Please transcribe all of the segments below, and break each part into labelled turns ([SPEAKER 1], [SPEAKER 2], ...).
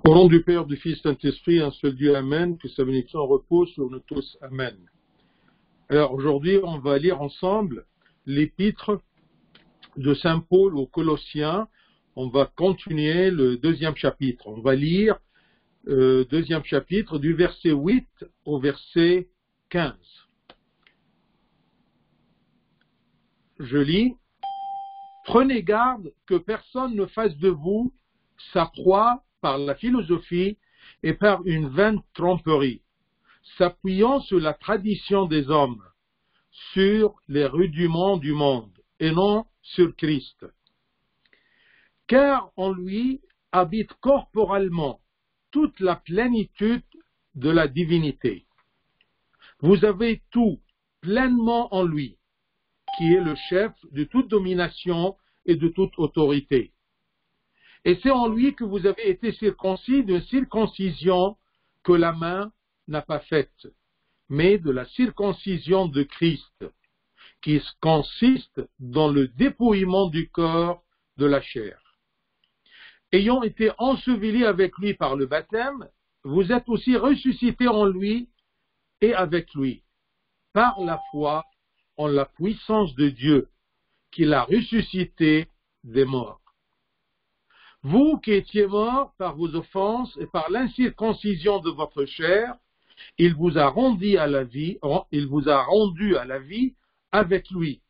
[SPEAKER 1] Au nom du Père, du Fils, Saint-Esprit, un seul Dieu, Amen, que sa bénédiction repose sur nous tous, Amen. Alors aujourd'hui, on va lire ensemble l'épître de Saint Paul aux Colossiens. On va continuer le deuxième chapitre. On va lire le deuxième chapitre du verset 8 au verset 15. Je lis. Prenez garde que personne ne fasse de vous sa proie par la philosophie et par une vaine tromperie, s'appuyant sur la tradition des hommes, sur les rudiments du monde, et non sur Christ. Car en lui habite corporellement toute la plénitude de la divinité. Vous avez tout pleinement en lui, qui est le chef de toute domination et de toute autorité. Et c'est en lui que vous avez été circoncis d'une circoncision que la main n'a pas faite, mais de la circoncision de Christ, qui consiste dans le dépouillement du corps de la chair. Ayant été ensevelis avec lui par le baptême, vous êtes aussi ressuscités en lui et avec lui, par la foi en la puissance de Dieu, qui l'a ressuscité des morts. Vous qui étiez morts par vos offenses et par l'incirconcision de votre chair, il vous a rendu à la vie avec lui,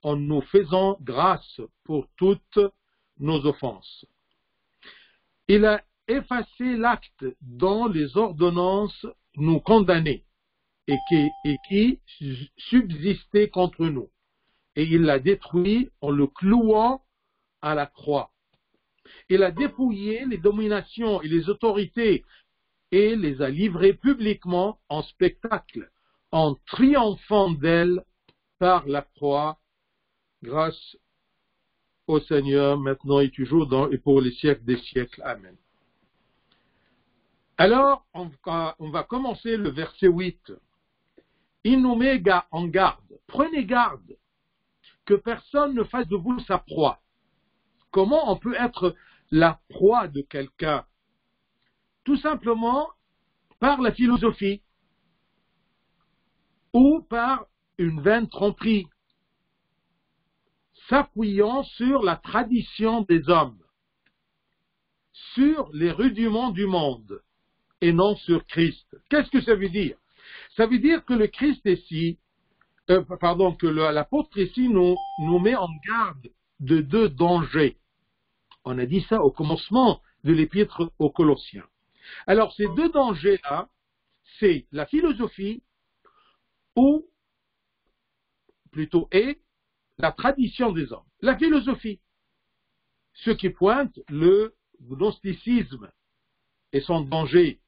[SPEAKER 1] en nous faisant grâce pour toutes nos offenses. Il a effacé l'acte dont les ordonnances nous condamnaient et qui subsistait contre nous, et il l'a détruit en le clouant à la croix. Il a dépouillé les dominations et les autorités et les a livrées publiquement en spectacle, en triomphant d'elles par la croix, grâce au Seigneur, maintenant et toujours, et pour les siècles des siècles. Amen. Alors, on va commencer le verset 8. Il nous met en garde. Prenez garde que personne ne fasse de vous sa proie. Comment on peut être la proie de quelqu'un? Tout simplement par la philosophie ou par une vaine tromperie, s'appuyant sur la tradition des hommes, sur les rudiments du monde et non sur Christ. Qu'est-ce que ça veut dire? Ça veut dire que le Christ ici, l'apôtre ici nous met en garde de deux dangers. On a dit ça au commencement de l'épître aux Colossiens. Alors, ces deux dangers-là, c'est la philosophie et la tradition des hommes. La philosophie, ce qui pointe le gnosticisme et son danger.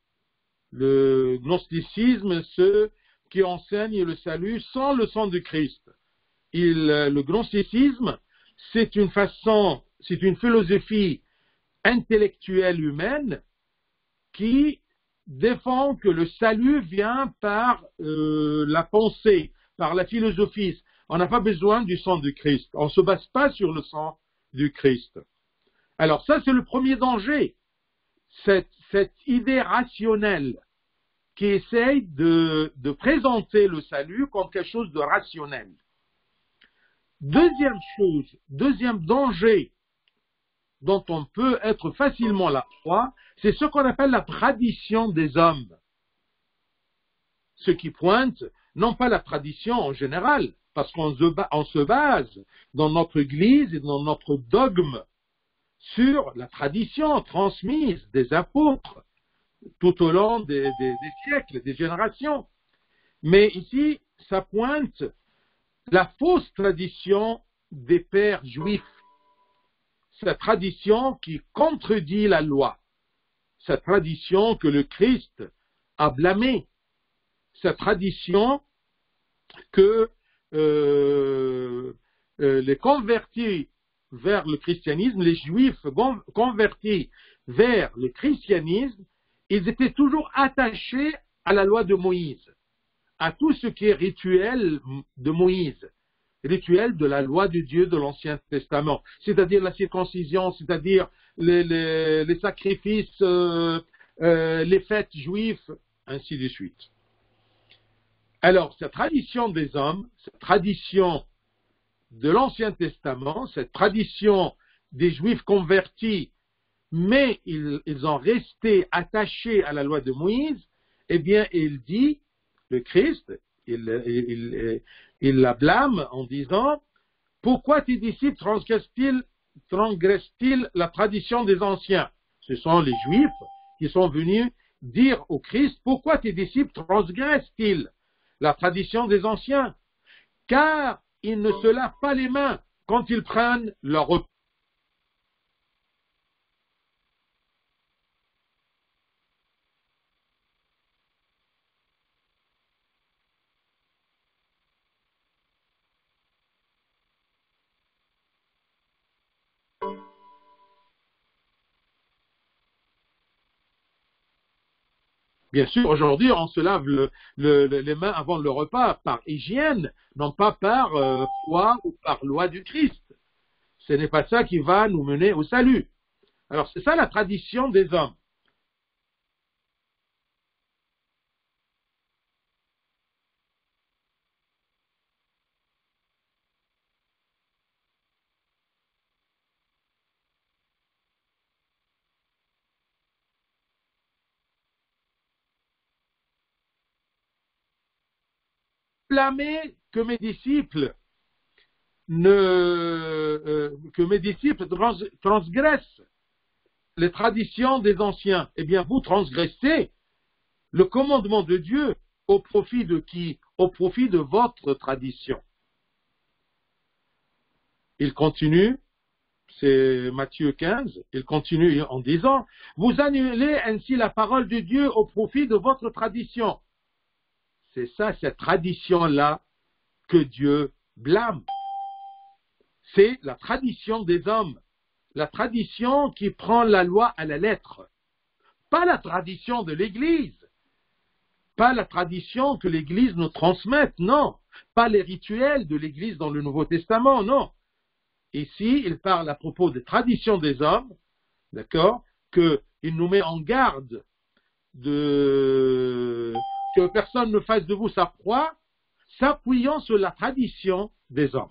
[SPEAKER 1] Le gnosticisme, ceux qui enseignent le salut sans le sang de Christ. Le gnosticisme, c'est une philosophie intellectuelle humaine qui défend que le salut vient par la pensée, par la philosophie. On n'a pas besoin du sang du Christ. On ne se base pas sur le sang du Christ. Alors ça, c'est le premier danger. Cette idée rationnelle qui essaye de présenter le salut comme quelque chose de rationnel. Deuxième danger dont on peut être facilement la proie, c'est ce qu'on appelle la tradition des hommes. Ce qui pointe, non pas la tradition en général, parce qu'on se base dans notre Église et dans notre dogme sur la tradition transmise des apôtres tout au long des siècles, des générations. Mais ici, ça pointe la fausse tradition des pères juifs. Cette tradition qui contredit la loi. Cette tradition que le Christ a blâmée. Cette tradition que les convertis vers le christianisme, les juifs convertis vers le christianisme, ils étaient toujours attachés à la loi de Moïse, à tout ce qui est rituel de Moïse. rituels de la loi de Dieu de l'Ancien Testament, c'est-à-dire la circoncision, c'est-à-dire les sacrifices, les fêtes juives, ainsi de suite. Alors, cette tradition des hommes, cette tradition de l'Ancien Testament, cette tradition des Juifs convertis, mais ils ont resté attachés à la loi de Moïse, eh bien, il dit, le Christ, il la blâme en disant, pourquoi tes disciples transgressent-ils la tradition des anciens? Ce sont les Juifs qui sont venus dire au Christ, pourquoi tes disciples transgressent-ils la tradition des anciens? Car ils ne se lavent pas les mains quand ils prennent leur repas. Bien sûr, aujourd'hui, on se lave les mains avant le repas par hygiène, non pas par foi ou par loi du Christ. Ce n'est pas ça qui va nous mener au salut. Alors, c'est ça la tradition des hommes. Blâmer que mes disciples transgressent les traditions des anciens. Eh bien, vous transgressez le commandement de Dieu au profit de qui? Au profit de votre tradition. Il continue, c'est Matthieu 15, il continue en disant, vous annulez ainsi la parole de Dieu au profit de votre tradition. C'est ça, cette tradition-là, que Dieu blâme. C'est la tradition des hommes, la tradition qui prend la loi à la lettre, pas la tradition de l'Église, pas la tradition que l'Église nous transmette, non, pas les rituels de l'Église dans le Nouveau Testament, non. Ici, il parle à propos des traditions des hommes, d'accord, qu'il nous met en garde que personne ne fasse de vous sa proie, s'appuyant sur la tradition des hommes.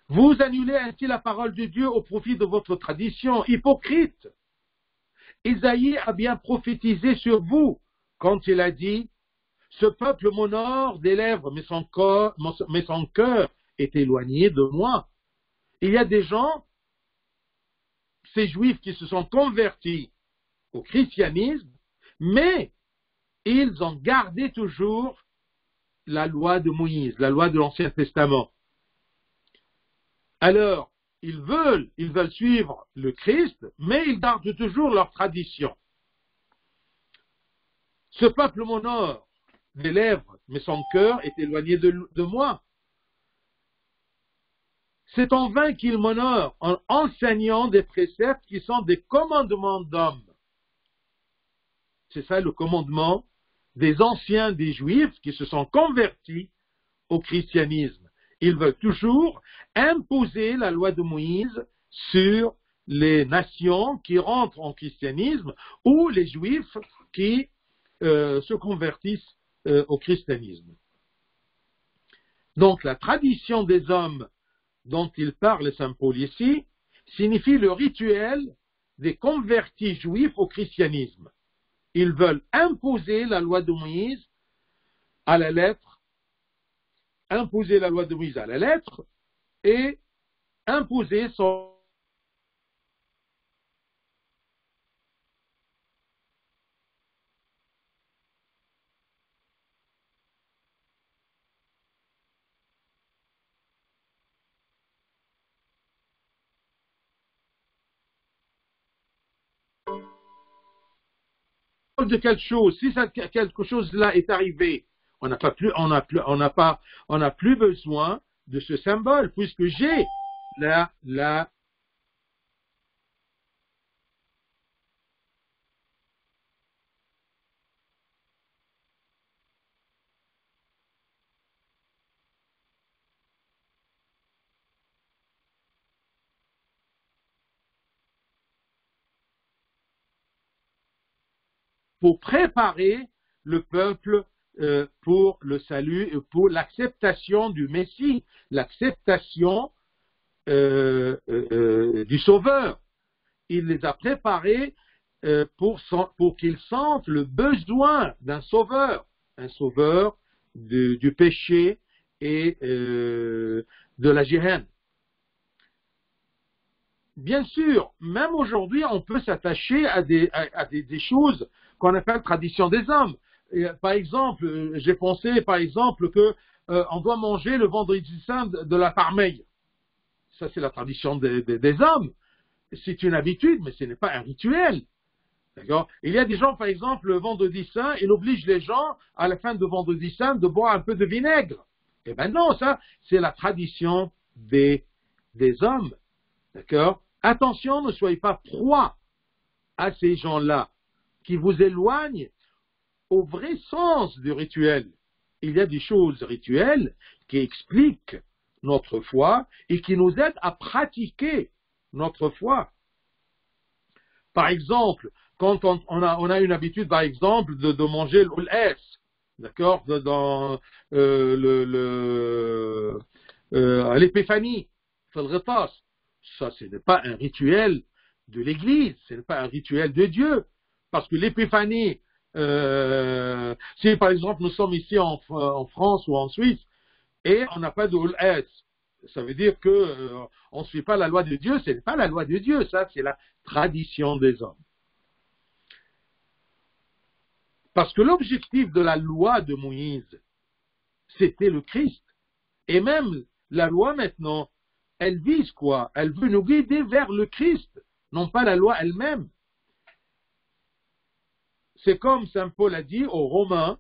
[SPEAKER 1] Vous annulez ainsi la parole de Dieu au profit de votre tradition, hypocrite. Isaïe a bien prophétisé sur vous quand il a dit, ce peuple m'honore des lèvres, mais son cœur est éloigné de moi. Il y a des gens, ces juifs qui se sont convertis au christianisme, mais ils ont gardé toujours la loi de Moïse, la loi de l'Ancien Testament. Alors, ils veulent suivre le Christ, mais ils gardent toujours leur tradition. Ce peuple m'honore des lèvres, mais son cœur est éloigné de moi. C'est en vain qu'il m'honore en enseignant des préceptes qui sont des commandements d'hommes. C'est ça le commandement des anciens des Juifs qui se sont convertis au christianisme. Ils veulent toujours imposer la loi de Moïse sur les nations qui rentrent en christianisme ou les Juifs qui se convertissent au christianisme. Donc la tradition des hommes dont il parle Saint Paul ici signifie le rituel des convertis juifs au christianisme. Ils veulent imposer la loi de Moïse à la lettre, et imposer son de quelque chose. Si quelque chose là est arrivé, on n'a plus besoin de ce symbole puisque j'ai la pour préparer le peuple pour le salut et pour l'acceptation du Messie, l'acceptation du Sauveur. Il les a préparés pour qu'ils sentent le besoin d'un Sauveur, un Sauveur du péché et de la Géhenne. Bien sûr, même aujourd'hui, on peut s'attacher à des choses qu'on appelle tradition des hommes. Et, par exemple, j'ai pensé, par exemple, que on doit manger le vendredi saint de la parmeille. Ça, c'est la tradition des hommes. C'est une habitude, mais ce n'est pas un rituel. D'accord? Il y a des gens, par exemple, le vendredi saint, ils obligent les gens, à la fin de vendredi saint, de boire un peu de vinaigre. Eh bien non, ça, c'est la tradition des hommes. D'accord? Attention, ne soyez pas proie à ces gens-là qui vous éloignent au vrai sens du rituel. Il y a des choses rituelles qui expliquent notre foi et qui nous aident à pratiquer notre foi. Par exemple, quand on a une habitude, par exemple, de manger l'Ul-Es, d'accord, dans à l'épiphanie, ça, ce n'est pas un rituel de l'Église, ce n'est pas un rituel de Dieu, parce que l'épiphanie, si par exemple nous sommes ici en France ou en Suisse et on n'a pas de Ul-Es, ça veut dire que on ne suit pas la loi de Dieu, ce n'est pas la loi de Dieu, ça c'est la tradition des hommes. Parce que l'objectif de la loi de Moïse, c'était le Christ. Et même la loi maintenant, elle vise quoi? Elle veut nous guider vers le Christ, non pas la loi elle-même. C'est comme Saint Paul a dit aux Romains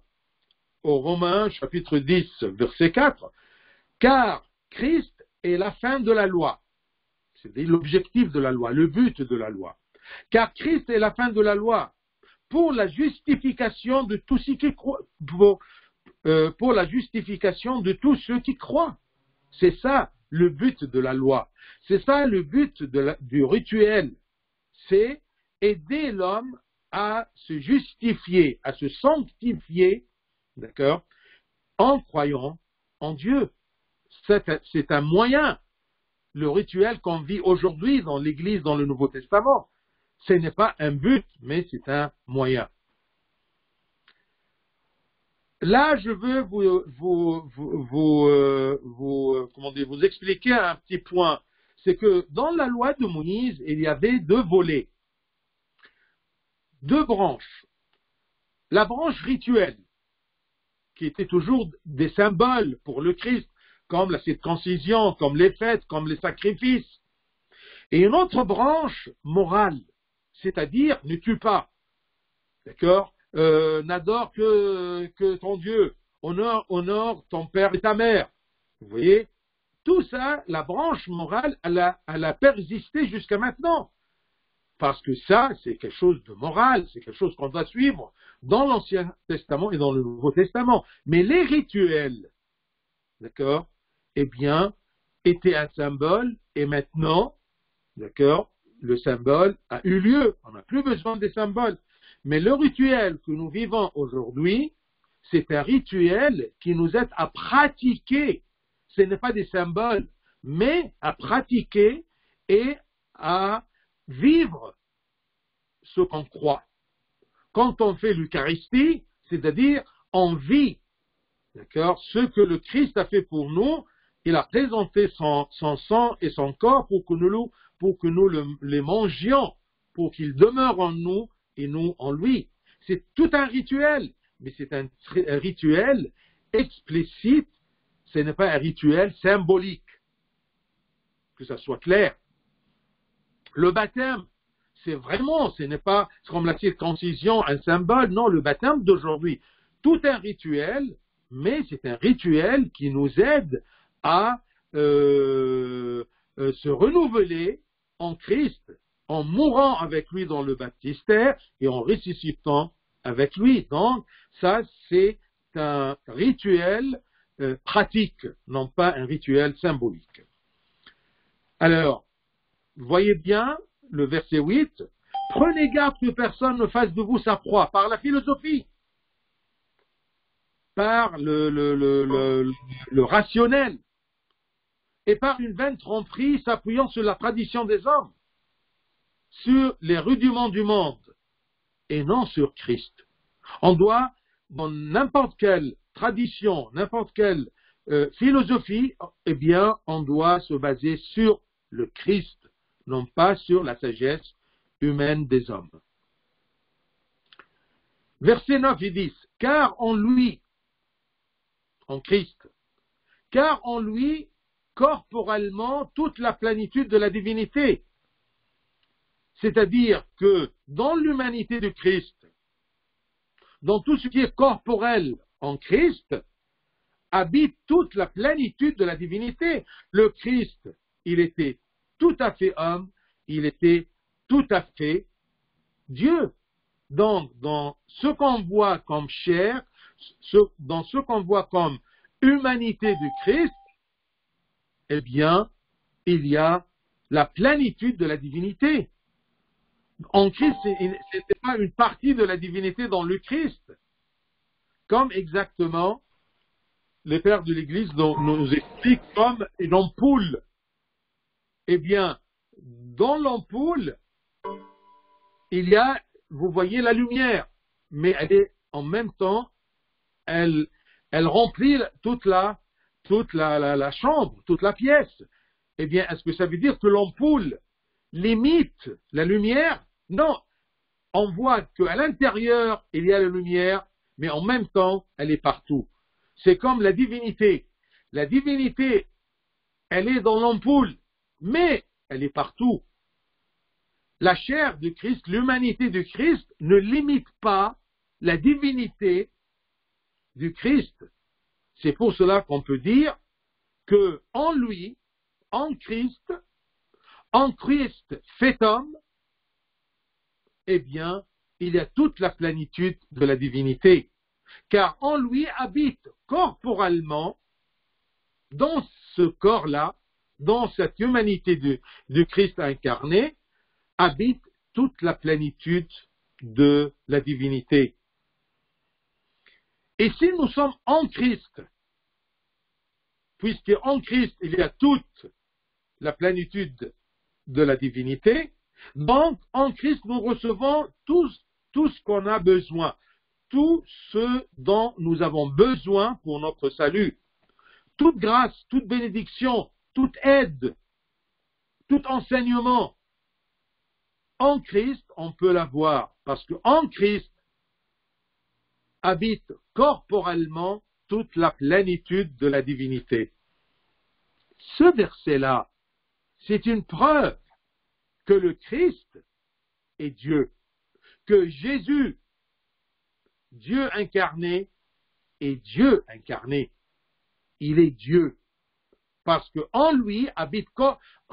[SPEAKER 1] chapitre 10, verset 4, car Christ est la fin de la loi. C'est l'objectif de la loi, le but de la loi. Car Christ est la fin de la loi pour la justification de tous ceux qui croient. Pour la justification de tous ceux qui croient. C'est ça le but de la loi. C'est ça le but du rituel. C'est aider l'homme à se justifier, à se sanctifier, d'accord, en croyant en Dieu. C'est un moyen. Le rituel qu'on vit aujourd'hui dans l'Église, dans le Nouveau Testament, ce n'est pas un but, mais c'est un moyen. Là, je veux vous expliquer un petit point. C'est que dans la loi de Moïse, il y avait deux volets, deux branches. La branche rituelle, qui était toujours des symboles pour le Christ, comme la circoncision, comme les fêtes, comme les sacrifices. Et une autre branche morale, c'est-à-dire ne tue pas. D'accord? N'adore que ton Dieu, honore ton père et ta mère. Vous voyez, tout ça, la branche morale, elle a persisté jusqu'à maintenant. Parce que ça, c'est quelque chose de moral, c'est quelque chose qu'on doit suivre dans l'Ancien Testament et dans le Nouveau Testament. Mais les rituels, d'accord, eh bien, étaient un symbole, et maintenant, d'accord, le symbole a eu lieu. On n'a plus besoin des symboles. Mais le rituel que nous vivons aujourd'hui, c'est un rituel qui nous aide à pratiquer. Ce n'est pas des symboles, mais à pratiquer et à vivre ce qu'on croit. Quand on fait l'Eucharistie, c'est-à-dire on vit, d'accord, ce que le Christ a fait pour nous. Il a présenté son sang et son corps pour que nous les mangions, pour qu'il demeure en nous et nous en lui. C'est tout un rituel, mais c'est un rituel explicite, ce n'est pas un rituel symbolique. Que ça soit clair. Le baptême, c'est vraiment, ce n'est pas comme la circoncision, un symbole, non, le baptême d'aujourd'hui, tout un rituel, mais c'est un rituel qui nous aide à se renouveler en Christ, en mourant avec lui dans le baptistère et en ressuscitant avec lui. Donc, ça, c'est un rituel pratique, non pas un rituel symbolique. Alors, voyez bien le verset 8. Prenez garde que personne ne fasse de vous sa proie par la philosophie, par le rationnel et par une vaine tromperie s'appuyant sur la tradition des hommes, sur les rudiments du monde et non sur Christ. On doit, dans n'importe quelle tradition, n'importe quelle philosophie, eh bien, on doit se baser sur le Christ, non pas sur la sagesse humaine des hommes. Verset 9 et 10. Car en lui, en Christ, car en lui, corporellement, toute la plénitude de la divinité. C'est-à-dire que dans l'humanité de Christ, dans tout ce qui est corporel en Christ, habite toute la plénitude de la divinité. Le Christ, il était tout à fait homme, il était tout à fait Dieu. Donc, dans ce qu'on voit comme chair, dans ce qu'on voit comme humanité du Christ, eh bien, il y a la plénitude de la divinité. En Christ, ce n'était pas une partie de la divinité dans le Christ, comme exactement les pères de l'Église nous expliquent comme une ampoule. Eh bien, dans l'ampoule, il y a, vous voyez la lumière, mais elle est en même temps, elle remplit toute la chambre, toute la pièce. Eh bien, est-ce que ça veut dire que l'ampoule limite la lumière? Non. On voit qu'à l'intérieur, il y a la lumière, mais en même temps, elle est partout. C'est comme la divinité. La divinité, elle est dans l'ampoule, mais elle est partout. La chair de Christ, l'humanité de Christ ne limite pas la divinité du Christ. C'est pour cela qu'on peut dire que en lui, en Christ fait homme, eh bien, il y a toute la plénitude de la divinité. Car en lui habite corporellement, dans ce corps-là, dans cette humanité du Christ incarné, habite toute la plénitude de la divinité. Et si nous sommes en Christ, puisqu'en Christ il y a toute la plénitude de la divinité, donc en Christ nous recevons tout ce qu'on a besoin, tout ce dont nous avons besoin pour notre salut. Toute grâce, toute bénédiction, toute aide, tout enseignement, en Christ, on peut l'avoir, parce qu'en Christ habite corporellement toute la plénitude de la divinité. Ce verset-là, c'est une preuve que le Christ est Dieu, que Jésus, Dieu incarné, est Dieu incarné. Il est Dieu, parce qu'en lui habite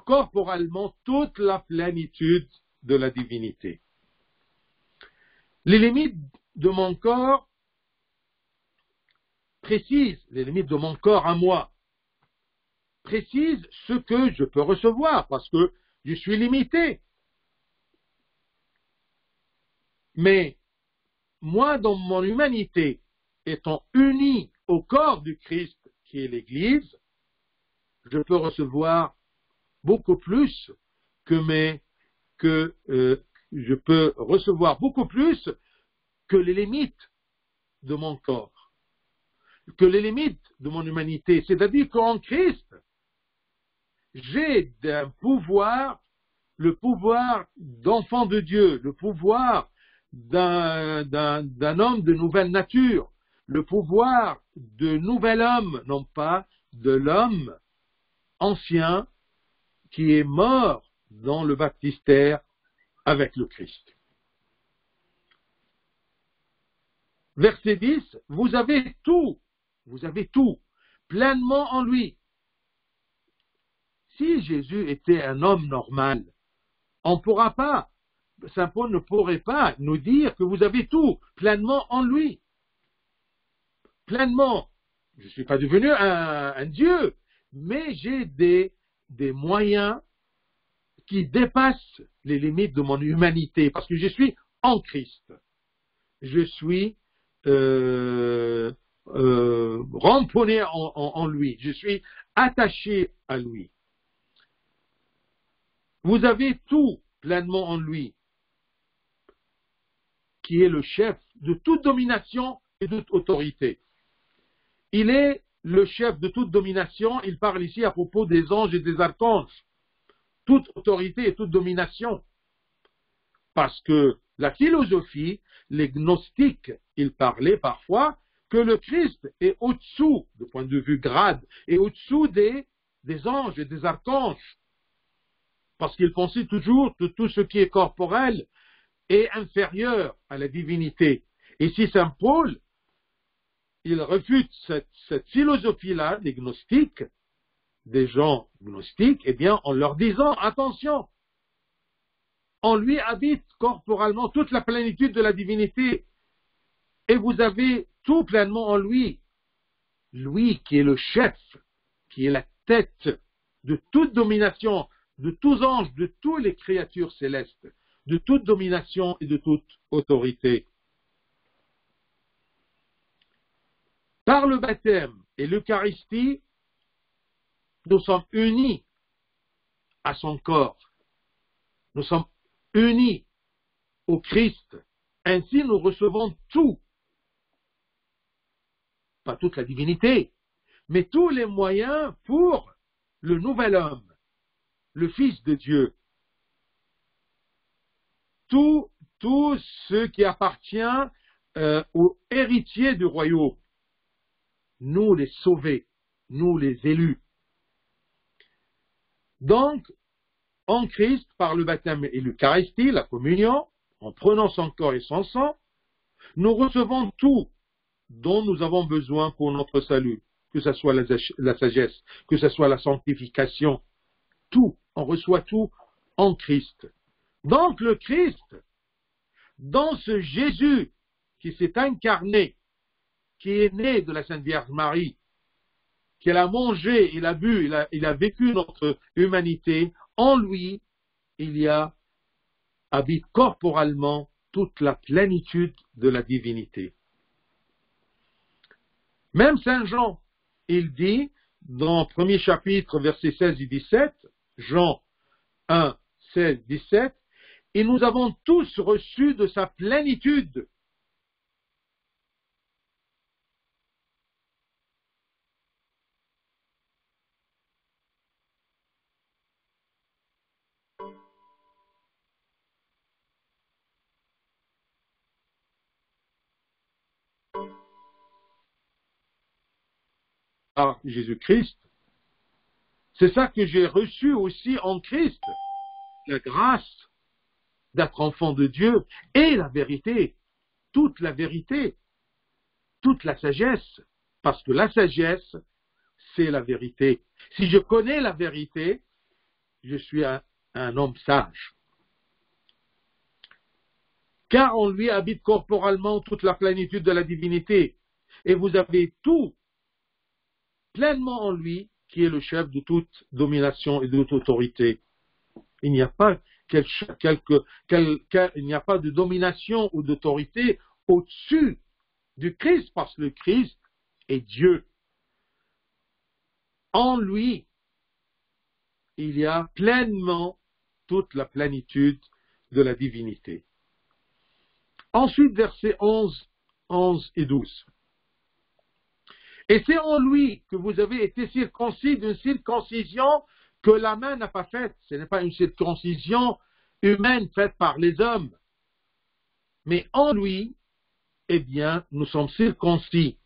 [SPEAKER 1] corporellement toute la plénitude de la divinité. Les limites de mon corps précisent, les limites de mon corps à moi, précisent ce que je peux recevoir, parce que je suis limité. Mais moi, dans mon humanité, étant uni au corps du Christ, qui est l'Église, je peux recevoir beaucoup plus je peux recevoir beaucoup plus que les limites de mon corps, que les limites de mon humanité. C'est-à-dire qu'en Christ, j'ai un pouvoir, le pouvoir d'enfant de Dieu, le pouvoir d'un homme de nouvelle nature, le pouvoir de nouvel homme, non pas de l'homme ancien qui est mort dans le baptistère avec le Christ. Verset 10, vous avez tout, pleinement en lui. Si Jésus était un homme normal, on ne pourra pas, Saint Paul ne pourrait pas nous dire que vous avez tout pleinement en lui. Pleinement. Je ne suis pas devenu un Dieu, mais j'ai des moyens qui dépasse les limites de mon humanité, parce que je suis en Christ. Je suis ramponné en lui. Je suis attaché à lui. Vous avez tout pleinement en lui, qui est le chef de toute domination et de toute autorité. Il est le chef de toute domination. Il parle ici à propos des anges et des archanges. Toute autorité et toute domination. Parce que la philosophie, les gnostiques, ils parlaient parfois que le Christ est au-dessous, du point de vue grade, et au-dessous des anges et des archanges. Parce qu'ils pensaient toujours que tout ce qui est corporel est inférieur à la divinité. Et si Saint Paul, il refute cette philosophie-là des gnostiques, des gens gnostiques, eh bien, en leur disant, attention, en lui habite corporellement toute la plénitude de la divinité, et vous avez tout pleinement en lui, lui qui est le chef, qui est la tête de toute domination, de tous anges, de toutes les créatures célestes, de toute domination et de toute autorité. Par le baptême et l'Eucharistie, nous sommes unis à son corps. Nous sommes unis au Christ. Ainsi, nous recevons tout. Pas toute la divinité, mais tous les moyens pour le nouvel homme, le Fils de Dieu. Tout ce qui appartient aux héritiers du royaume. Nous les sauvés, nous les élus. Donc, en Christ, par le baptême et l'Eucharistie, la communion, en prenant son corps et son sang, nous recevons tout dont nous avons besoin pour notre salut, que ce soit la sagesse, que ce soit la sanctification, tout, on reçoit tout en Christ. Donc le Christ, dans ce Jésus qui s'est incarné, qui est né de la Sainte Vierge Marie, qu'il a mangé, il a bu, il a vécu notre humanité, en lui, habite corporellement toute la plénitude de la divinité. Même Saint Jean, il dit, dans le premier chapitre, versets 16 et 17, Jean 1, 16, 17, et nous avons tous reçu de sa plénitude. Par Jésus-Christ. C'est ça que j'ai reçu aussi en Christ, la grâce d'être enfant de Dieu et la vérité, toute la vérité, toute la sagesse, parce que la sagesse, c'est la vérité. Si je connais la vérité, je suis un homme sage. Car en lui habite corporellement toute la plénitude de la divinité, et vous avez tout pleinement en lui, qui est le chef de toute domination et de toute autorité. Il n'y a pas il n'y a pas de domination ou d'autorité au-dessus du Christ, parce que le Christ est Dieu. En lui, il y a pleinement toute la plénitude de la divinité. Ensuite, versets 11 et 12. Et c'est en lui que vous avez été circoncis d'une circoncision que la main n'a pas faite. Ce n'est pas une circoncision humaine faite par les hommes. Mais en lui, eh bien, nous sommes circoncis.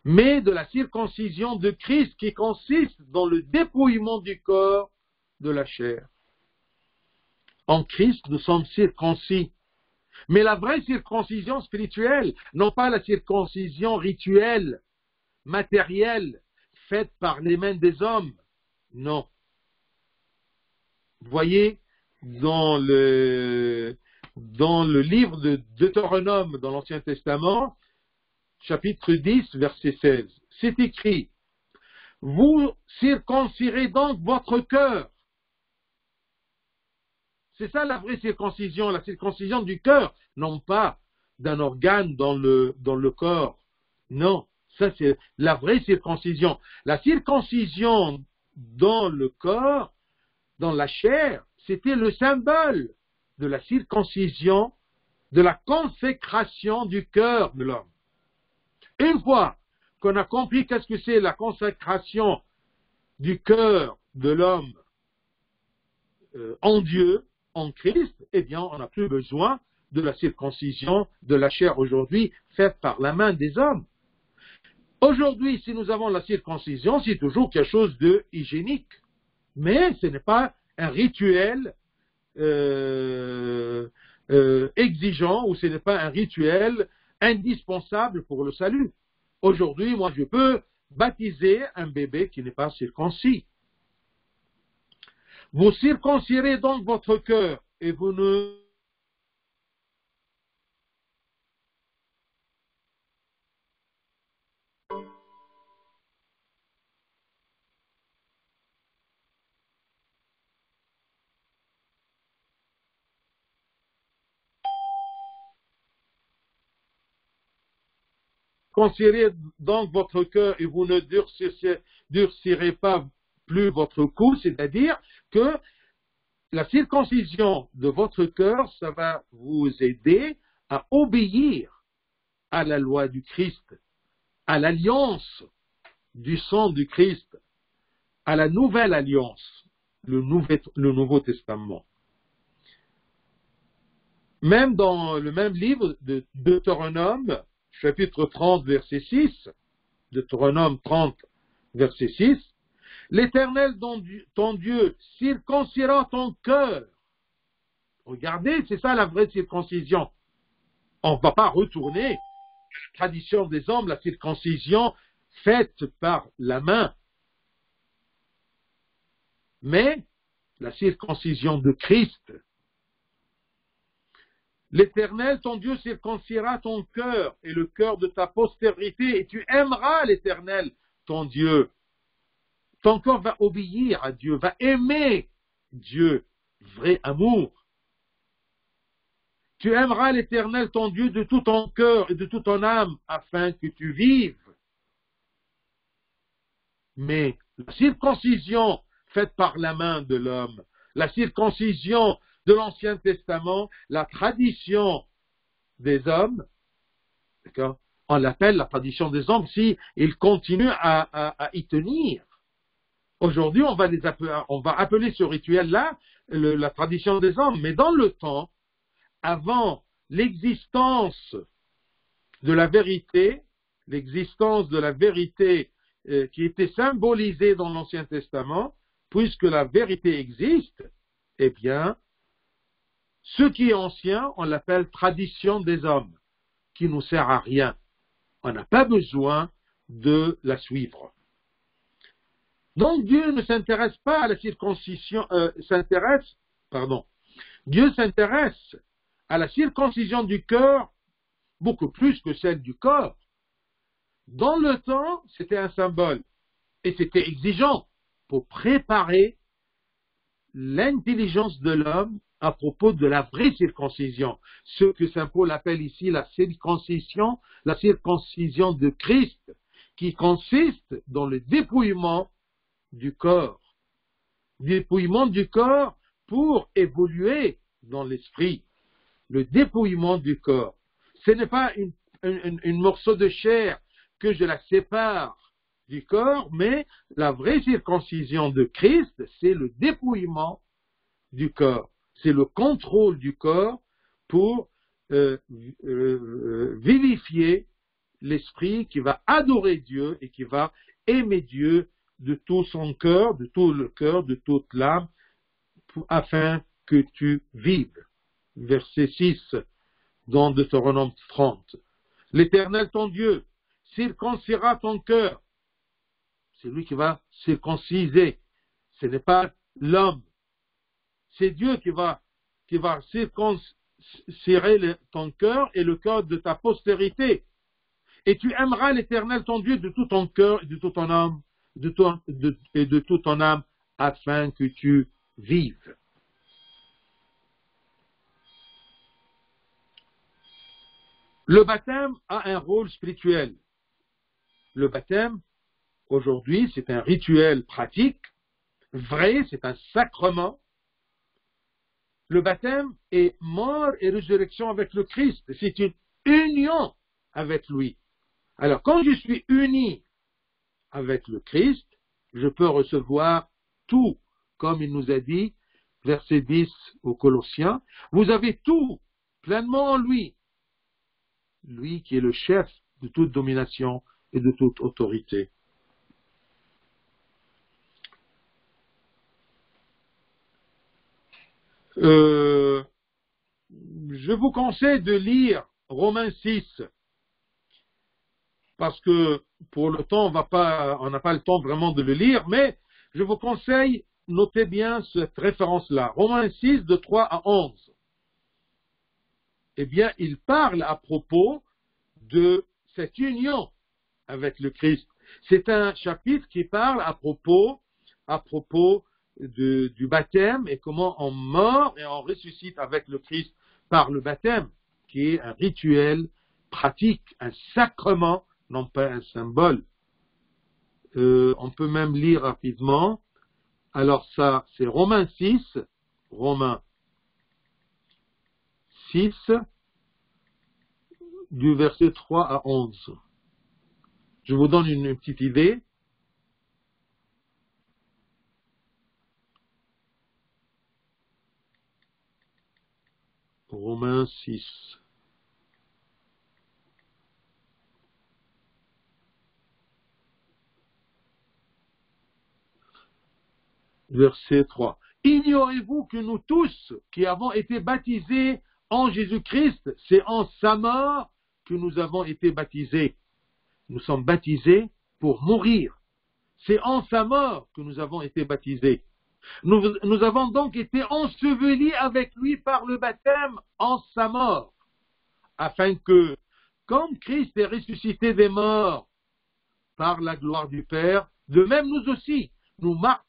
[SPEAKER 1] Mais de la circoncision de Christ qui consiste dans le dépouillement du corps de la chair. En Christ, nous sommes circoncis. Mais la vraie circoncision spirituelle, non pas la circoncision rituelle, matérielle, faite par les mains des hommes. Non. Vous voyez, dans le livre de Deutéronome, dans l'Ancien Testament, chapitre 10, verset 16, c'est écrit, « Vous circoncirez donc votre cœur C'est ça la vraie circoncision, la circoncision du cœur, non pas d'un organe dans le corps. Non, ça c'est la vraie circoncision. La circoncision dans le corps, dans la chair, c'était le symbole de la circoncision, de la consécration du cœur de l'homme. Une fois qu'on a compris qu'est-ce que c'est la consécration du cœur de l'homme en Dieu, en Christ, eh bien, on n'a plus besoin de la circoncision de la chair aujourd'hui, faite par la main des hommes. Aujourd'hui, si nous avons la circoncision, c'est toujours quelque chose de hygiénique. Mais ce n'est pas un rituel exigeant ou ce n'est pas un rituel indispensable pour le salut. Aujourd'hui, moi, je peux baptiser un bébé qui n'est pas circoncis. Vous circoncirez donc votre cœur et vous ne circoncirez donc votre cœur et vous ne durcirez pas plus votre cou, c'est-à-dire que la circoncision de votre cœur, ça va vous aider à obéir à la loi du Christ, à l'alliance du sang du Christ, à la nouvelle alliance, le Nouveau Testament. Même dans le même livre de Deutéronome, chapitre 30, verset 6, Deutéronome 30, verset 6, l'Éternel, ton Dieu, circoncira ton cœur. Regardez, c'est ça la vraie circoncision. On ne va pas retourner à la tradition des hommes, la circoncision faite par la main. Mais la circoncision de Christ. L'Éternel, ton Dieu, circoncira ton cœur et le cœur de ta postérité, et tu aimeras l'Éternel, ton Dieu. Ton corps va obéir à Dieu, va aimer Dieu, vrai amour. Tu aimeras l'Éternel, ton Dieu, de tout ton cœur et de toute ton âme, afin que tu vives. Mais la circoncision faite par la main de l'homme, la circoncision de l'Ancien Testament, la tradition des hommes, d'accord, on l'appelle la tradition des hommes si ils continuent à y tenir. Aujourd'hui, on va appeler ce rituel-là la tradition des hommes. Mais dans le temps, avant l'existence de la vérité qui était symbolisée dans l'Ancien Testament, puisque la vérité existe, eh bien, ce qui est ancien, on l'appelle tradition des hommes, qui ne nous sert à rien. On n'a pas besoin de la suivre. Donc Dieu ne s'intéresse pas à la circoncision, Dieu s'intéresse à la circoncision du cœur beaucoup plus que celle du corps. Dans le temps, c'était un symbole et c'était exigeant pour préparer l'intelligence de l'homme à propos de la vraie circoncision. Ce que saint Paul appelle ici la circoncision de Christ, qui consiste dans le dépouillement du corps. Dépouillement du corps pour évoluer dans l'esprit. Le dépouillement du corps. Ce n'est pas une morceau de chair que je la sépare du corps, mais la vraie circoncision de Christ, c'est le dépouillement du corps. C'est le contrôle du corps pour vivifier l'esprit qui va adorer Dieu et qui va aimer Dieu de tout son cœur, de tout le cœur, de toute l'âme, afin que tu vives. Verset 6 dans Deutéronome 30. L'Éternel ton Dieu circoncira ton cœur. C'est lui qui va circonciser. Ce n'est pas l'homme. C'est Dieu qui va circonciser ton cœur et le cœur de ta postérité. Et tu aimeras l'Éternel ton Dieu de tout ton cœur et de toute ton âme, et de toute ton âme, afin que tu vives. Le baptême a un rôle spirituel. Le baptême, aujourd'hui, c'est un rituel pratique, vrai, c'est un sacrement. Le baptême est mort et résurrection avec le Christ. C'est une union avec lui. Alors, quand je suis uni avec le Christ, je peux recevoir tout, comme il nous a dit, verset 10 aux Colossiens, vous avez tout pleinement en lui, lui qui est le chef de toute domination et de toute autorité. Je vous conseille de lire Romains 6, parce que pour le temps, on n'a pas le temps vraiment de le lire, mais je vous conseille, notez bien cette référence-là. Romains 6, de 3 à 11. Eh bien, il parle à propos de cette union avec le Christ. C'est un chapitre qui parle à propos du baptême et comment on meurt et on ressuscite avec le Christ par le baptême, qui est un rituel pratique, un sacrement, non pas un symbole. On peut même lire rapidement. Alors ça, c'est Romains 6, du verset 3 à 11. Je vous donne une petite idée. Romains 6. Verset 3. Ignorez-vous que nous tous qui avons été baptisés en Jésus-Christ, c'est en sa mort que nous avons été baptisés. Nous sommes baptisés pour mourir. C'est en sa mort que nous avons été baptisés. Nous avons donc été ensevelis avec lui par le baptême en sa mort, afin que, comme Christ est ressuscité des morts par la gloire du Père, de même nous aussi, nous marchons.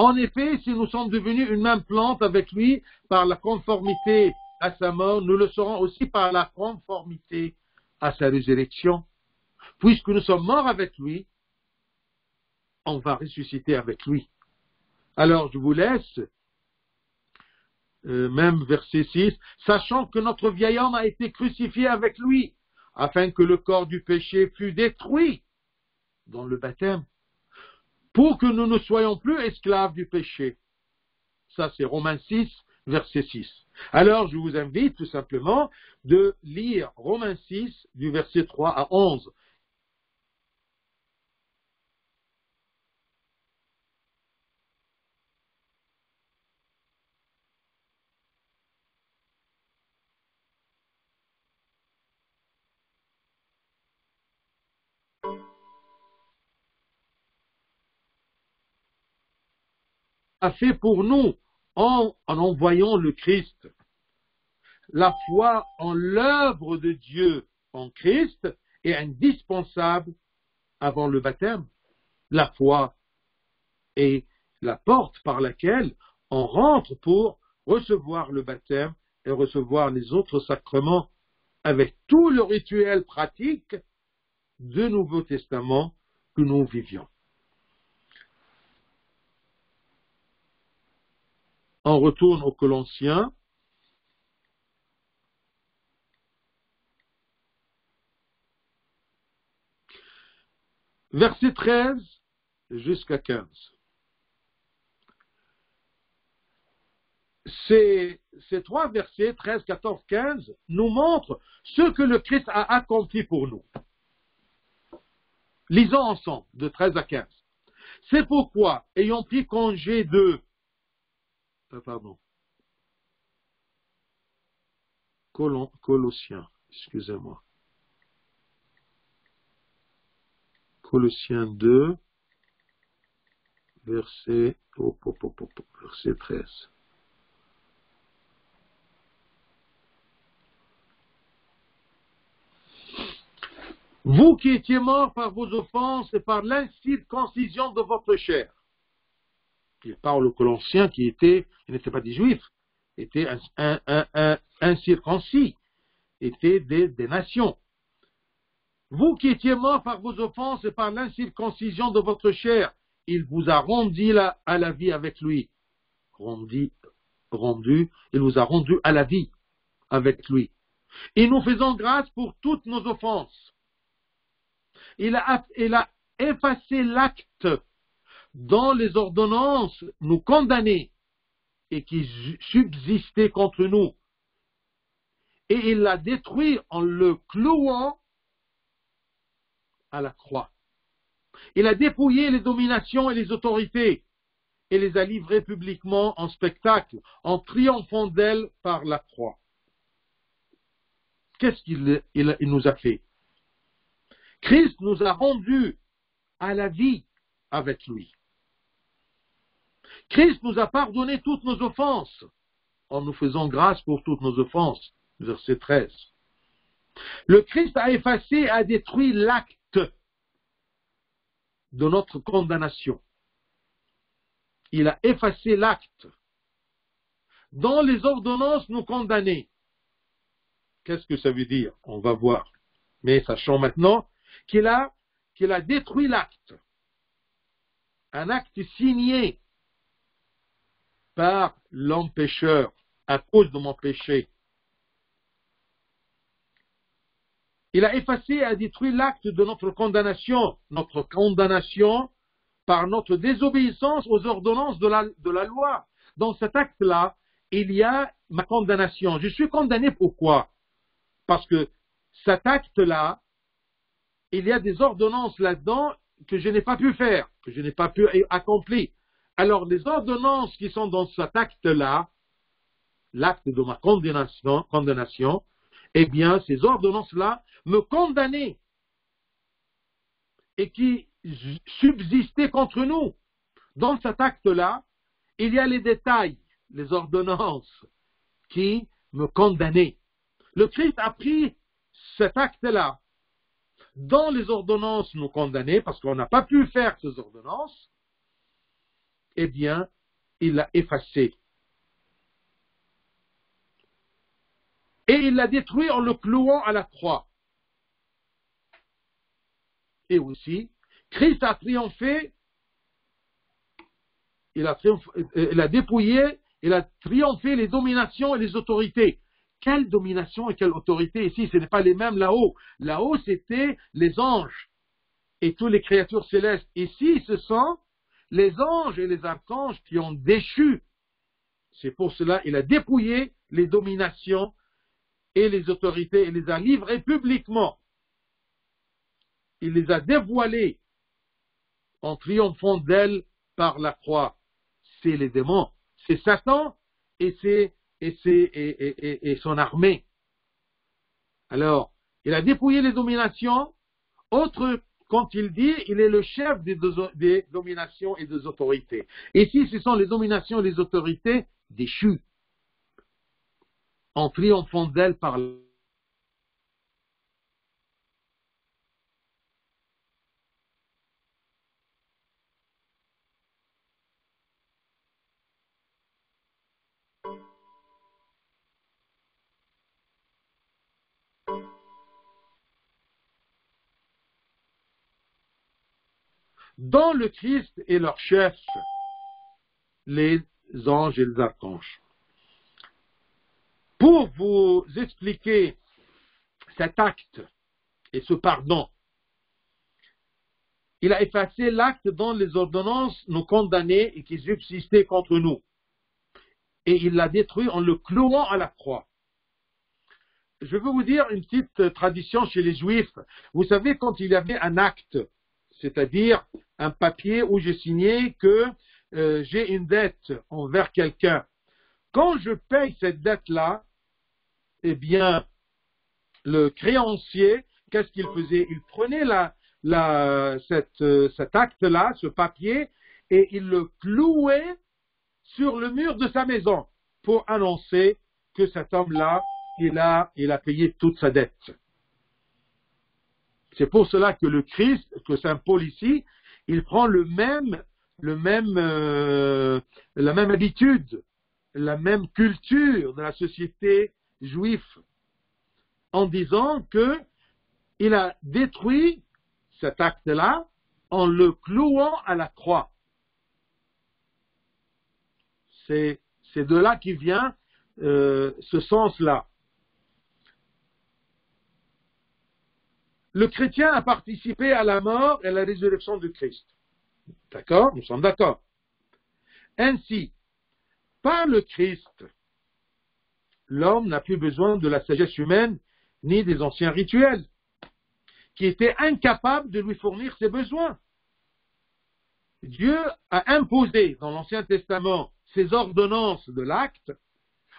[SPEAKER 1] En effet, si nous sommes devenus une même plante avec lui par la conformité à sa mort, nous le serons aussi par la conformité à sa résurrection. Puisque nous sommes morts avec lui, on va ressusciter avec lui. Alors, je vous laisse, même verset 6, sachant que notre vieil homme a été crucifié avec lui, afin que le corps du péché fût détruit dans le baptême, pour que nous ne soyons plus esclaves du péché. Ça, c'est Romains 6, verset 6. Alors, je vous invite tout simplement de lire Romains 6, du verset 3 à 11. A fait pour nous en envoyant le Christ. La foi en l'œuvre de Dieu en Christ est indispensable avant le baptême. La foi est la porte par laquelle on rentre pour recevoir le baptême et recevoir les autres sacrements avec tout le rituel pratique du Nouveau Testament que nous vivions. On retourne aux Colossiens. Verset 13 jusqu'à 15. Ces trois versets, 13, 14, 15, nous montrent ce que le Christ a accompli pour nous. Lisons ensemble, de 13 à 15. C'est pourquoi, ayant pris congé de... Colossiens, excusez-moi. Colossiens 2, verset 13. Vous qui étiez morts par vos offenses et par l'incirconcision de votre chair. Il parle aux Colossiens qui n'étaient pas des Juifs, étaient incirconcis, étaient des nations. Vous qui étiez morts par vos offenses et par l'incirconcision de votre chair, il vous a rendu à la vie avec lui. Il vous a rendu à la vie avec lui. Et nous faisons grâce pour toutes nos offenses. Il a effacé l'acte dont les ordonnances nous condamnaient et qui subsistait contre nous. Et il l'a détruit en le clouant à la croix. Il a dépouillé les dominations et les autorités et les a livrées publiquement en spectacle, en triomphant d'elles par la croix. Qu'est-ce qu'il nous a fait? Christ nous a rendus à la vie avec lui. Christ nous a pardonné toutes nos offenses en nous faisant grâce pour toutes nos offenses. Verset 13. Le Christ a effacé, a détruit l'acte de notre condamnation. Il a effacé l'acte dont les ordonnances nous condamnaient. Qu'est-ce que ça veut dire? On va voir. Mais sachons maintenant qu'il a détruit l'acte. Un acte signé par l'homme pécheur à cause de mon péché. Il a effacé et a détruit l'acte de notre condamnation par notre désobéissance aux ordonnances de la loi. Dans cet acte-là, il y a ma condamnation. Je suis condamné pourquoi? Parce que cet acte-là, il y a des ordonnances là-dedans que je n'ai pas pu faire, que je n'ai pas pu accomplir. Alors, les ordonnances qui sont dans cet acte-là, l'acte de ma condamnation, eh bien, ces ordonnances-là me condamnaient et qui subsistaient contre nous. Dans cet acte-là, il y a les détails, les ordonnances qui me condamnaient. Le Christ a pris cet acte-là dont les ordonnances nous condamnaient, parce qu'on n'a pas pu faire ces ordonnances, eh bien, il l'a effacé. Et il l'a détruit en le clouant à la croix. Et aussi, Christ a triomphé, il a dépouillé, il a triomphé les dominations et les autorités. Quelle domination et quelle autorité ici? Ce n'est pas les mêmes là-haut. Là-haut, c'était les anges et toutes les créatures célestes. Ici, ce sont les anges et les archanges qui ont déchu. C'est pour cela qu'il a dépouillé les dominations et les autorités et les a livrées publiquement. Il les a dévoilées en triomphant d'elles par la croix. C'est les démons. C'est Satan et son armée. Alors, il a dépouillé les dominations. Autre, quand il dit, il est le chef des dominations et des autorités. Ici, ce sont les dominations et les autorités déchues, en triomphant d'elles par la dans le Christ et leur chef, les anges et les archanges. Pour vous expliquer cet acte et ce pardon, il a effacé l'acte dont les ordonnances nous condamnaient et qui subsistaient contre nous. Et il l'a détruit en le clouant à la croix. Je veux vous dire une petite tradition chez les Juifs. Vous savez, quand il y avait un acte, c'est-à-dire un papier où j'ai signé que j'ai une dette envers quelqu'un. Quand je paye cette dette-là, eh bien, le créancier, qu'est-ce qu'il faisait? Il prenait cet acte-là, ce papier, et il le clouait sur le mur de sa maison pour annoncer que cet homme-là, il a payé toute sa dette. C'est pour cela que le Christ, que Saint Paul ici, il prend la même habitude, la même culture de la société juive, en disant que il a détruit cet acte-là en le clouant à la croix. C'est de là qu'il vient ce sens-là. Le chrétien a participé à la mort et à la résurrection de Christ. D'accord? Nous sommes d'accord. Ainsi, par le Christ, l'homme n'a plus besoin de la sagesse humaine ni des anciens rituels, qui étaient incapables de lui fournir ses besoins. Dieu a imposé dans l'Ancien Testament ses ordonnances de l'acte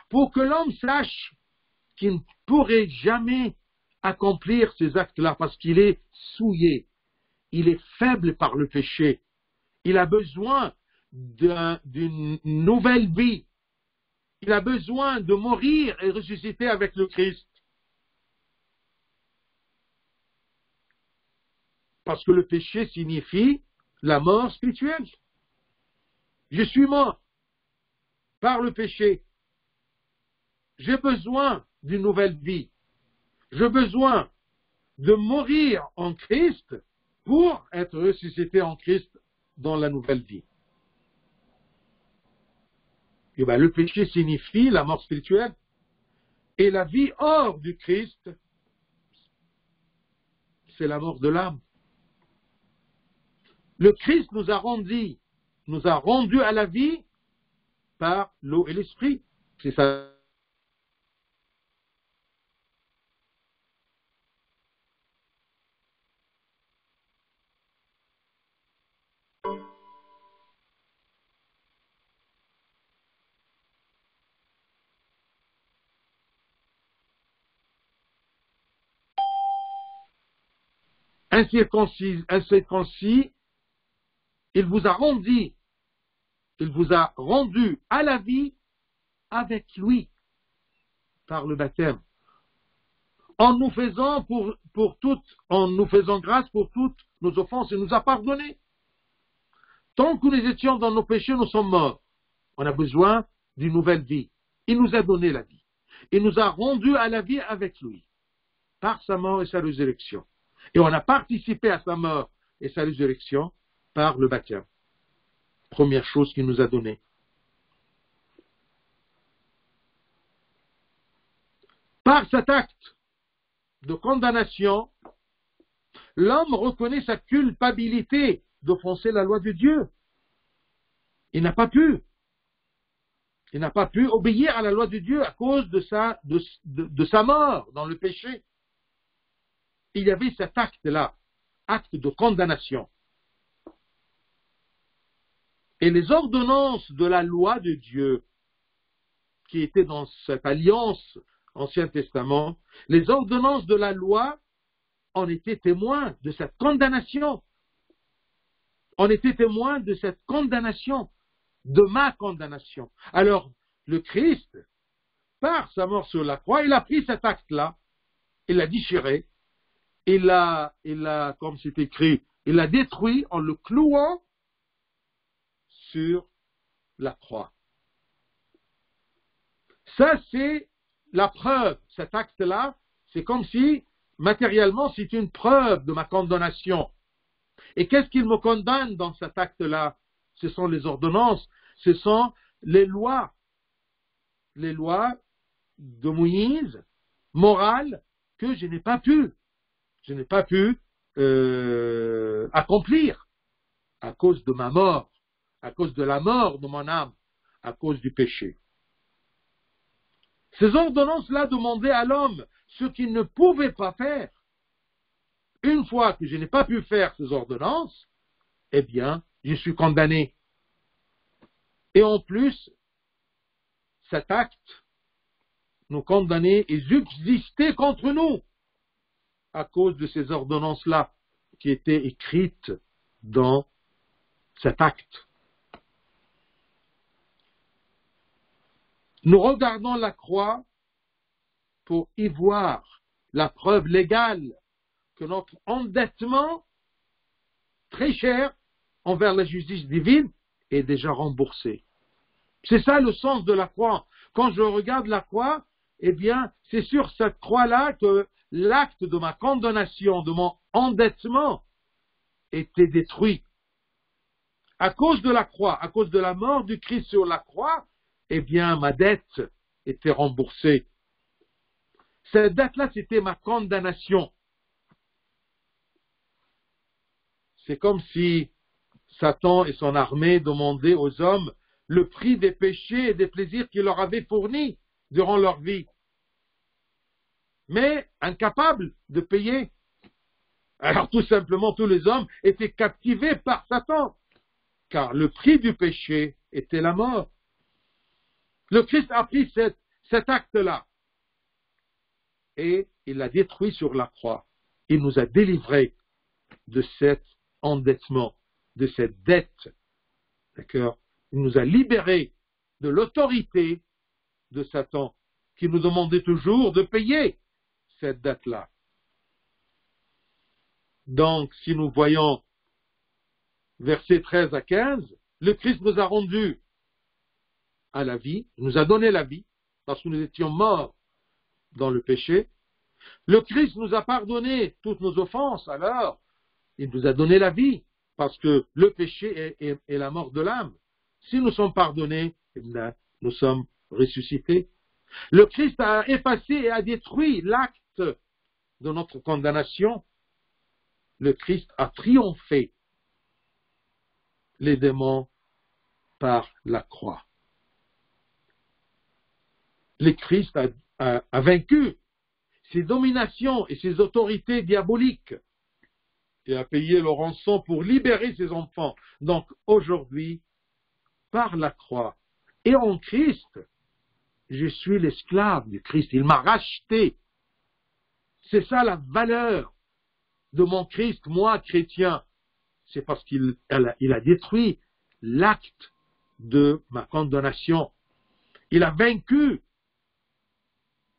[SPEAKER 1] pour que l'homme sache qu'il ne pourrait jamais accomplir ces actes-là parce qu'il est souillé, il est faible par le péché, il a besoin d'une nouvelle vie, il a besoin de mourir et ressusciter avec le Christ. Parce que le péché signifie la mort spirituelle. Je suis mort par le péché. J'ai besoin d'une nouvelle vie. J'ai besoin de mourir en Christ pour être ressuscité en Christ dans la nouvelle vie. Et bien, le péché signifie la mort spirituelle. Et la vie hors du Christ, c'est la mort de l'âme. Le Christ nous a rendu à la vie par l'eau et l'esprit. C'est ça. Incirconcis, il vous a rendu à la vie avec lui par le baptême, en nous faisant grâce pour toutes nos offenses, il nous a pardonné. Tant que nous étions dans nos péchés, nous sommes morts. On a besoin d'une nouvelle vie. Il nous a donné la vie. Il nous a rendus à la vie avec lui, par sa mort et sa résurrection. Et on a participé à sa mort et sa résurrection par le baptême. Première chose qu'il nous a donnée. Par cet acte de condamnation, l'homme reconnaît sa culpabilité d'offenser la loi de Dieu. Il n'a pas pu. Il n'a pas pu obéir à la loi de Dieu à cause de sa mort dans le péché. Il y avait cet acte-là, acte de condamnation. Et les ordonnances de la loi de Dieu, qui étaient dans cette alliance Ancien Testament, les ordonnances de la loi en étaient témoins de cette condamnation. On était témoins de cette condamnation, de ma condamnation. Alors, le Christ, par sa mort sur la croix, il a pris cet acte-là, il l'a déchiré, il l'a, comme c'est écrit, il l'a détruit en le clouant sur la croix. Ça, c'est la preuve. Cet acte-là, c'est comme si, matériellement, c'est une preuve de ma condamnation. Et qu'est-ce qu'il me condamne dans cet acte-là? Ce sont les ordonnances, ce sont les lois de Moïse, morales, que je n'ai pas pu accomplir à cause de ma mort, à cause de la mort de mon âme, à cause du péché. Ces ordonnances-là demandaient à l'homme ce qu'il ne pouvait pas faire. Une fois que je n'ai pas pu faire ces ordonnances, eh bien, je suis condamné. Et en plus, cet acte nous condamnait et subsistait contre nous à cause de ces ordonnances-là qui étaient écrites dans cet acte. Nous regardons la croix pour y voir la preuve légale que notre endettement très cher envers la justice divine est déjà remboursé. C'est ça le sens de la croix. Quand je regarde la croix, eh bien, c'est sur cette croix-là que l'acte de ma condamnation, de mon endettement, était détruit. À cause de la croix, à cause de la mort du Christ sur la croix, eh bien, ma dette était remboursée. Cette dette-là, c'était ma condamnation. C'est comme si Satan et son armée demandaient aux hommes le prix des péchés et des plaisirs qu'il leur avait fournis durant leur vie, mais incapables de payer. Alors tout simplement, tous les hommes étaient captivés par Satan, car le prix du péché était la mort. Le Christ a pris cet acte-là et il l'a détruit sur la croix. Il nous a délivrés de cet endettement, de cette dette. D'accord ? Il nous a libérés de l'autorité de Satan, qui nous demandait toujours de payer cette dette-là. Donc, si nous voyons versets 13 à 15, le Christ nous a rendus à la vie, il nous a donné la vie, parce que nous étions morts dans le péché. Le Christ nous a pardonné toutes nos offenses, alors il nous a donné la vie, parce que le péché est la mort de l'âme. Si nous sommes pardonnés, eh bien, nous sommes ressuscités. Le Christ a effacé et a détruit l'acte de notre condamnation. Le Christ a triomphé les démons par la croix. Le Christ a vaincu ses dominations et ses autorités diaboliques et a payé le rançon pour libérer ses enfants. Donc aujourd'hui, par la croix et en Christ, je suis l'esclave du Christ. Il m'a racheté. C'est ça la valeur de mon Christ, moi, chrétien. C'est parce qu'il a détruit l'acte de ma condamnation. Il a vaincu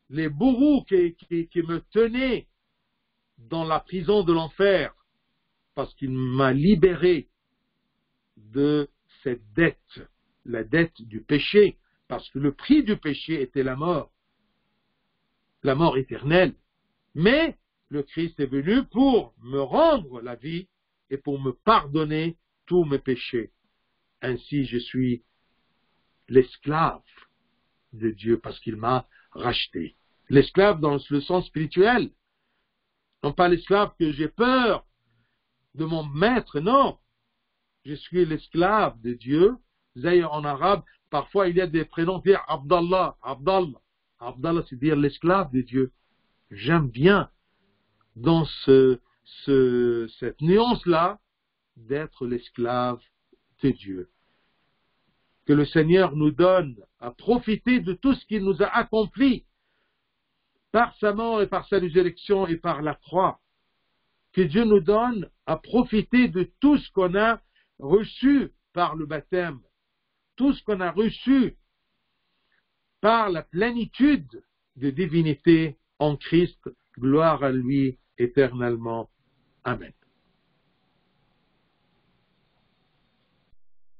[SPEAKER 1] les bourreaux qui me tenaient dans la prison de l'enfer, parce qu'il m'a libéré de cette dette, la dette du péché, parce que le prix du péché était la mort éternelle. Mais le Christ est venu pour me rendre la vie et pour me pardonner tous mes péchés. Ainsi, je suis l'esclave de Dieu parce qu'il m'a racheté. L'esclave dans le sens spirituel. Non pas l'esclave que j'ai peur de mon maître, non. Je suis l'esclave de Dieu. D'ailleurs, en arabe, parfois il y a des prénoms qui disent Abdallah, Abdallah. Abdallah, c'est dire l'esclave de Dieu. J'aime bien dans cette nuance-là d'être l'esclave de Dieu. Que le Seigneur nous donne à profiter de tout ce qu'il nous a accompli par sa mort et par sa résurrection et par la croix. Que Dieu nous donne à profiter de tout ce qu'on a reçu par le baptême, tout ce qu'on a reçu par la plénitude de divinité en Christ. Gloire à lui éternellement. Amen.